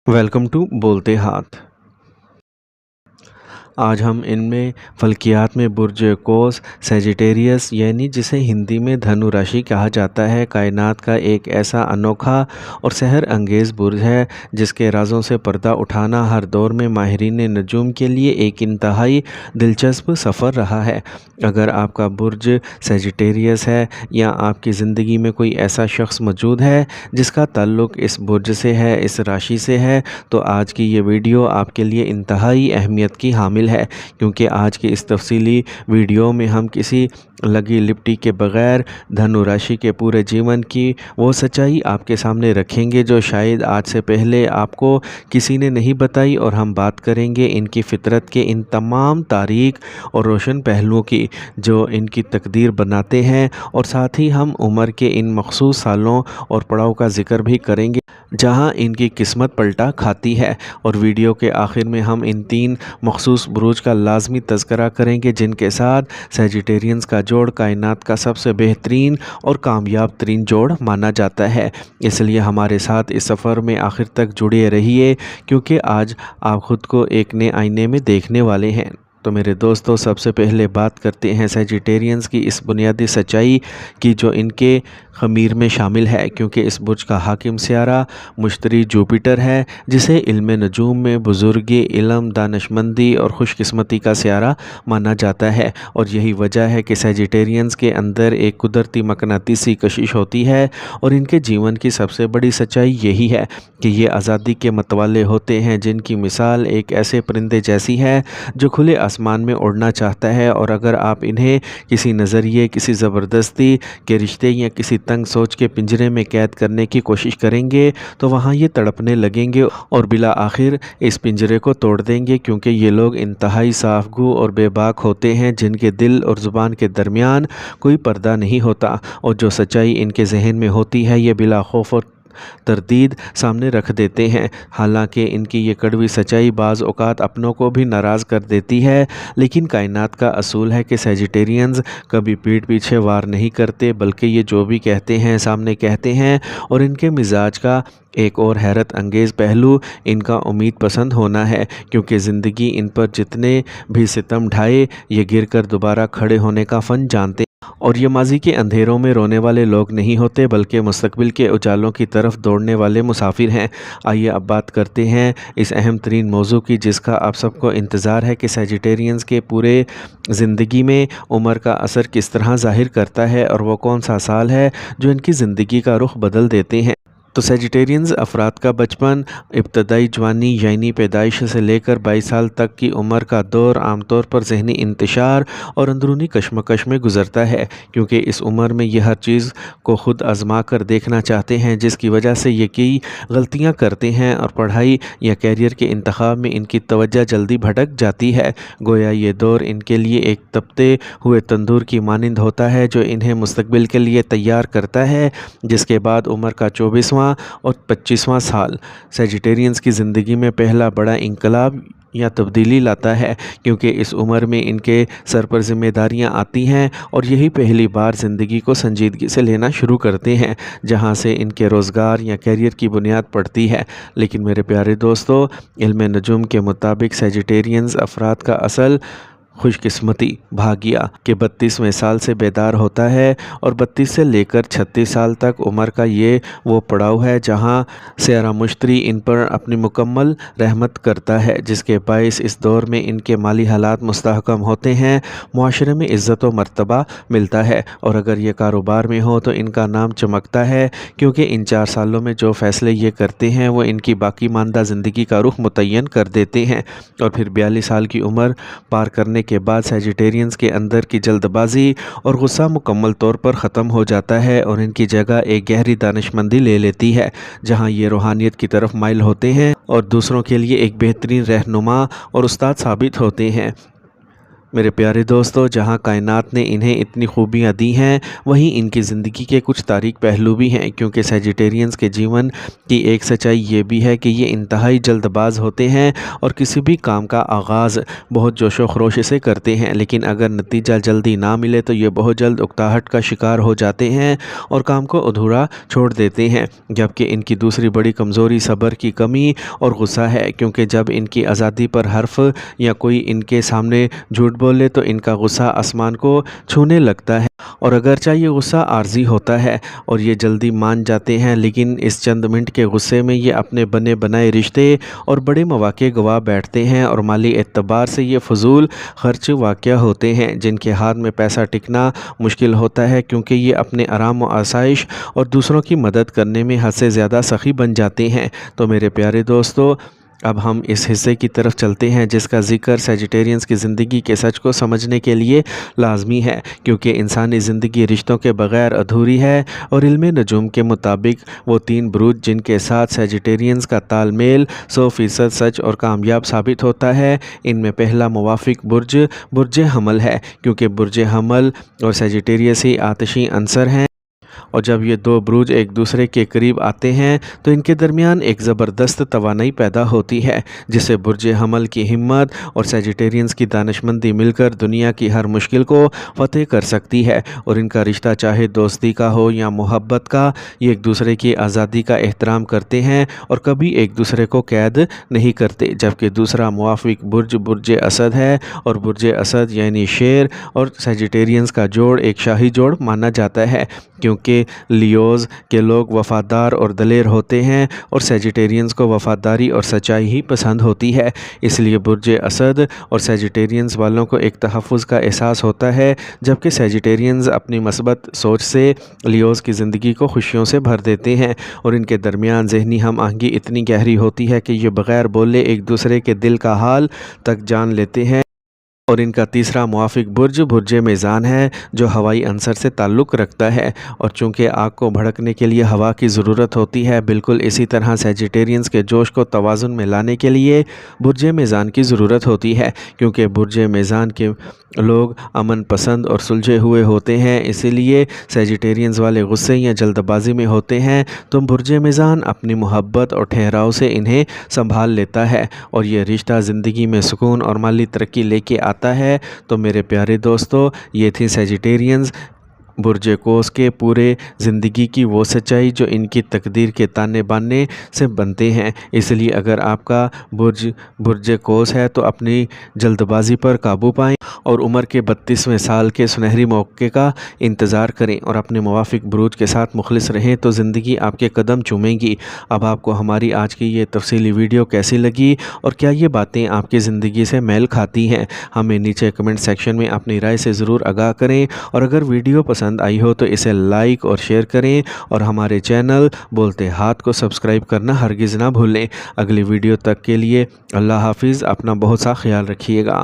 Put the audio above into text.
Welcome to बोलते हाथ। आज हम इनमें फल्कियात में बुर्ज कौस सेजिटेरियस यानी जिसे हिंदी में धनु राशि कहा जाता है, कायनात का एक ऐसा अनोखा और सहर अंगेज़ बुर्ज है जिसके राज़ों से पर्दा उठाना हर दौर में माहिरीन नजूम के लिए एक इंतहाई दिलचस्प सफ़र रहा है। अगर आपका बुर्ज सेजिटेरियस है या आपकी ज़िंदगी में कोई ऐसा शख्स मौजूद है जिसका ताल्लुक़ इस बुर्ज से है, इस राशि से है, तो आज की ये वीडियो आपके लिए इंतहाई अहमियत की हामिल है, क्योंकि आज की इस तफसीली वीडियो में हम किसी लगी लिपटी के बग़ैर धनु राशि के पूरे जीवन की वो सच्चाई आपके सामने रखेंगे जो शायद आज से पहले आपको किसी ने नहीं बताई, और हम बात करेंगे इनकी फ़ितरत के इन तमाम तारीक और रोशन पहलुओं की जो इनकी तकदीर बनाते हैं, और साथ ही हम उम्र के इन मखसूस सालों और पड़ाव का ज़िक्र भी करेंगे जहां इनकी किस्मत पलटा खाती है। और वीडियो के आखिर में हम इन 3 मखसूस बुरूज का लाजमी तज़किरा करेंगे जिनके साथ सेजिटेरियंस का जोड़ कायनात का सबसे बेहतरीन और कामयाब तरीन जोड़ माना जाता है। इसलिए हमारे साथ इस सफ़र में आखिर तक जुड़े रहिए, क्योंकि आज आप ख़ुद को एक नए आईने में देखने वाले हैं। तो मेरे दोस्तों, सबसे पहले बात करते हैं सेजिटेरियंस की इस बुनियादी सच्चाई की जो इनके ख़मीर में शामिल है, क्योंकि इस बुर्ज का हाकिम सियारा मुश्तरी जुपिटर है, जिसे इल्म नजूम में बुज़ुर्गी, इल्म, दानशमंदी और खुशकिस्मती का सियारा माना जाता है। और यही वजह है कि सेजिटेरियंस के अंदर एक कुदरती मकनातीसी कशिश होती है, और इनके जीवन की सबसे बड़ी सच्चाई यही है कि ये आज़ादी के मतवाले होते हैं, जिनकी मिसाल एक ऐसे परिंदे जैसी है जो खुले आसमान में उड़ना चाहता है, और अगर आप इन्हें किसी नज़रिए, किसी ज़बरदस्ती के रिश्ते या किसी तंग सोच के पिंजरे में कैद करने की कोशिश करेंगे तो वहाँ ये तड़पने लगेंगे और बिला आखिर इस पिंजरे को तोड़ देंगे, क्योंकि ये लोग इंतहाई साफ़गू और बेबाक होते हैं जिनके दिल और ज़ुबान के दरमियान कोई पर्दा नहीं होता, और जो सच्चाई इनके जहन में होती है ये बिला खौफ और तरदीद सामने रख देते हैं। हालांकि इनकी ये कड़वी सच्चाई बाज़ औक़ात अपनों को भी नाराज़ कर देती है, लेकिन कायनात का असूल है कि सेजिटेरियंस कभी पीठ पीछे वार नहीं करते, बल्कि ये जो भी कहते हैं सामने कहते हैं। और इनके मिजाज का एक और हैरत अंगेज़ पहलू इनका उम्मीद पसंद होना है, क्योंकि ज़िंदगी इन पर जितने भी सितम ढाए ये गिर कर दोबारा खड़े होने का फ़न जानते, और ये माजी के अंधेरों में रोने वाले लोग नहीं होते, बल्कि मुस्तकबिल के उजालों की तरफ दौड़ने वाले मुसाफिर हैं। आइए अब बात करते हैं इस अहम तरीन मौजू की जिसका आप सबको इंतज़ार है कि सेजिटेरियंस के पूरे ज़िंदगी में उम्र का असर किस तरह ज़ाहिर करता है, और वो कौन सा साल है जो इनकी ज़िंदगी का रुख बदल देते हैं। तो सेजिटेरियंस अफराद का बचपन, इब्तदाई जवानी यानी पैदाइश से लेकर 22 साल तक की उम्र का दौर आमतौर पर जहनी इंतशार और अंदरूनी कशमकश में गुजरता है, क्योंकि इस उम्र में ये हर चीज़ को ख़ुद आजमा कर देखना चाहते हैं, जिसकी वजह से ये कई गलतियां करते हैं और पढ़ाई या कैरियर के इंतखाब में इनकी तवज्जो जल्दी भटक जाती है। गोया ये दौर इनके लिए एक तपते हुए तंदूर की मानिंद होता है जो इन्हें मुस्तकबिल के लिए तैयार करता है, जिसके बाद उम्र का 24वां और 25वां साल सेजिटेरियंस की ज़िंदगी में पहला बड़ा इंकलाब या तब्दीली लाता है, क्योंकि इस उम्र में इनके सर पर जिम्मेदारियां आती हैं और यही पहली बार ज़िंदगी को संजीदगी से लेना शुरू करते हैं, जहां से इनके रोज़गार या कैरियर की बुनियाद पड़ती है। लेकिन मेरे प्यारे दोस्तों, इल्म नजूम के मुताबिक सेजिटेरियंस अफराद का असल खुशकिस्मती भाग्या के 32वें साल से बेदार होता है, और 32 से लेकर 36 साल तक उम्र का ये वो पड़ाव है जहां सियारा मुश्तरी इन पर अपनी मुकम्मल रहमत करता है, जिसके बायस इस दौर में इनके माली हालात मुस्तहकम होते हैं, मुआशरे में इज़्ज़त व मर्तबा मिलता है, और अगर ये कारोबार में हो तो इनका नाम चमकता है, क्योंकि इन 4 सालों में जो फ़ैसले ये करते हैं वो इनकी बाकी मानदा ज़िंदगी का रुख मुतय्यन कर देते हैं। और फिर 42 साल की उम्र पार करने के बाद सेजिटेरियंस के अंदर की जल्दबाजी और गुस्सा मुकम्मल तौर पर ख़त्म हो जाता है, और इनकी जगह एक गहरी दानिशमंदी ले लेती है, जहां ये रूहानियत की तरफ माइल होते हैं और दूसरों के लिए एक बेहतरीन रहनुमा और उस्ताद साबित होते हैं। میرے پیارے دوستو، جہاں کائنات نے انہیں اتنی خوبیاں دی ہیں، وہیں ان کی زندگی کے کچھ تاریک پہلو بھی ہیں، کیونکہ سیجیٹیرینز کے جیون کی ایک سچائی یہ بھی ہے کہ یہ انتہائی جلد باز ہوتے ہیں اور کسی بھی کام کا آغاز بہت جوش و خروش سے کرتے ہیں، لیکن اگر نتیجہ جلدی نہ ملے تو یہ بہت جلد اکتاہٹ کا شکار ہو جاتے ہیں اور کام کو ادھورا چھوڑ دیتے ہیں۔ جبکہ ان کی دوسری بڑی کمزوری صبر کی کمی اور غصہ ہے، کیونکہ جب ان کی آزادی پر حرف یا کوئی ان کے سامنے جھوٹ بولے تو ان کا غصہ آسمان کو چھونے لگتا ہے، اور اگرچہ یہ غصہ عارضی ہوتا ہے اور یہ جلدی مان جاتے ہیں، لیکن اس چند منٹ کے غصے میں یہ اپنے بنے بنائے رشتے اور بڑے مواقع گوا بیٹھتے ہیں، اور مالی اعتبار سے یہ فضول خرچ واقع ہوتے ہیں جن کے ہاتھ میں پیسہ ٹکنا مشکل ہوتا ہے، کیونکہ یہ اپنے آرام و آسائش اور دوسروں کی مدد کرنے میں حد سے زیادہ سخی بن جاتے ہیں۔ تو میرے پیارے دوستو، اب ہم اس حصے کی طرف چلتے ہیں جس کا ذکر سیجیٹیرینز کی زندگی کے سچ کو سمجھنے کے لیے لازمی ہے، کیونکہ انسانی زندگی رشتوں کے بغیر ادھوری ہے، اور علم نجوم کے مطابق وہ 3 بروج جن کے ساتھ سیجیٹیرینز کا تال میل 100% سچ اور کامیاب ثابت ہوتا ہے، ان میں پہلا موافق برج برج حمل ہے، کیونکہ برج حمل اور سیجیٹیریس ہی آتشی عنصر ہیں، اور جب یہ 2 بروج ایک دوسرے کے قریب آتے ہیں تو ان کے درمیان ایک زبردست توانائی پیدا ہوتی ہے، جس سے برج حمل کی ہمت اور سیجیٹیرینز کی دانشمندی مل کر دنیا کی ہر مشکل کو فتح کر سکتی ہے، اور ان کا رشتہ چاہے دوستی کا ہو یا محبت کا، یہ ایک دوسرے کی آزادی کا احترام کرتے ہیں اور کبھی ایک دوسرے کو قید نہیں کرتے۔ جبکہ دوسرا موافق برج برج اسد ہے، اور برج اسد یعنی شیر اور سیجیٹیرینز کا جوڑ ایک شاہی جوڑ مانا جاتا ہے، کیونکہ لیوز کے لوگ وفادار اور دلیر ہوتے ہیں اور سیجیٹیرینز کو وفاداری اور سچائی ہی پسند ہوتی ہے، اس لیے برج اسد اور سیجیٹیرینز والوں کو ایک تحفظ کا احساس ہوتا ہے، جبکہ سیجیٹیرینز اپنی مثبت سوچ سے لیوز کی زندگی کو خوشیوں سے بھر دیتے ہیں، اور ان کے درمیان ذہنی ہم آہنگی اتنی گہری ہوتی ہے کہ یہ بغیر بولے ایک دوسرے کے دل کا حال تک جان لیتے ہیں۔ اور ان کا تیسرا موافق برج برج میزان ہے، جو ہوائی عنصر سے تعلق رکھتا ہے، اور چونکہ آگ کو بھڑکنے کے لیے ہوا کی ضرورت ہوتی ہے، بالکل اسی طرح سیجیٹیرینز کے جوش کو توازن میں لانے کے لیے برج میزان کی ضرورت ہوتی ہے، کیونکہ برج میزان کے لوگ امن پسند اور سلجھے ہوئے ہوتے ہیں، اسی لیے سیجیٹیرینز والے غصے یا جلد بازی میں ہوتے ہیں تو برج میزان اپنی محبت اور ٹھہراؤ سے انہیں سنبھال لیتا ہے، اور یہ رشتہ زندگی میں سکون اور مالی ترقی لے کے آتا ہے۔ تو میرے پیارے دوستو، یہ تھی سیجیٹیرینز برج قوس کے پورے زندگی کی وہ سچائی جو ان کی تقدیر کے تانے بانے سے بنتے ہیں۔ اس لیے اگر آپ کا برج قوس ہے تو اپنی جلد بازی پر قابو پائیں اور عمر کے 32ویں سال کے سنہری موقع کا انتظار کریں، اور اپنے موافق بروج کے ساتھ مخلص رہیں تو زندگی آپ کے قدم چومے گی۔ اب آپ کو ہماری آج کی یہ تفصیلی ویڈیو کیسی لگی اور کیا یہ باتیں آپ کی زندگی سے میل کھاتی ہیں؟ ہمیں نیچے کمنٹ سیکشن میں اپنی رائے سے ضرور آگاہ کریں، اور اگر ویڈیو پسند آئی ہو تو اسے لائک اور شیئر کریں، اور ہمارے چینل بولتے ہاتھ کو سبسکرائب کرنا ہرگز نہ بھولیں۔ اگلی ویڈیو تک کے لیے اللہ حافظ، اپنا بہت سا خیال رکھیے گا۔